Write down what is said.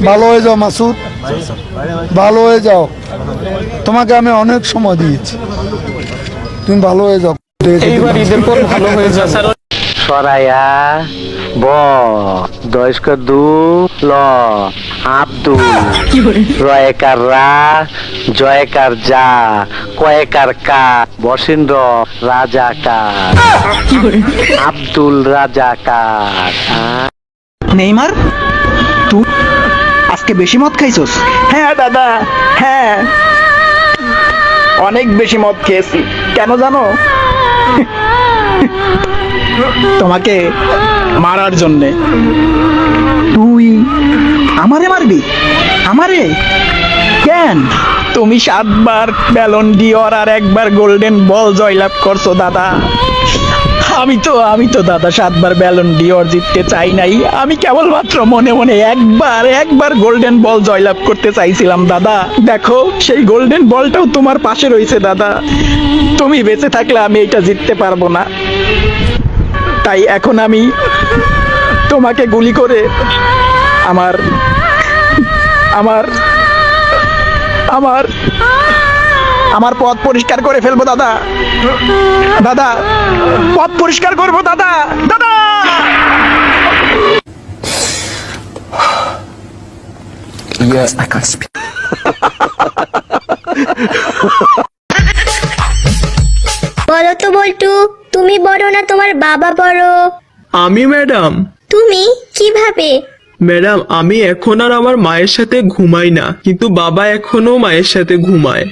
ভালো হয়ে যাও মাসুদ, ভালো হয়ে যাও। তোমাকে আমি অনেক সময় দিয়েছি, তুমি ভালো হয়ে যাও। এইবার ঈদের পর ভালো হয়ে যাবে। সরায়া ব দয়স্কর দু ল আব্দুল রয়েকার রা জয়কার যা কয়েকার কা বসিন্দ্র রাজাকার আব্দুল রাজাকার। নেইমার, তুই আজকে বেশি মদ খাইছস? হ্যাঁ দাদা, হ্যাঁ অনেক বেশি মদ খেয়েছি। কেন জানো? তোমাকে মারার জন্যে। তুই আমারে মারবি? আমারে কেন? তুমি 7 বার ব্যালন ডিওর আর 1 বার গোল্ডেন বল জয়লাভ করছো দাদা। আমি তো দাদা 7 বার ব্যালন ডিওর জিততে চাই নাই। আমি কেবলমাত্র মনে মনে একবার গোল্ডেন বল জয়লাভ করতে চাইছিলাম দাদা। দেখো সেই গোল্ডেন বলটাও তোমার পাশে রয়েছে দাদা। তুমি বেঁচে থাকলে আমি এটা জিততে পারবো না। তাই এখন আমি তোমাকে গুলি করে আমার আমার আমার আমার পথ পরিষ্কার করে ফেলবো দাদা। দাদা পথ পরিষ্কার করবো দাদা। দাদা বলো তো বল্টু, তুমি বড় না তোমার বাবা বড়? আমি ম্যাডাম, তুমি কিভাবে? ম্যাডাম আমি এখন আর আমার মায়ের সাথে ঘুমাই না, কিন্তু বাবা এখনো মায়ের সাথে ঘুমায়।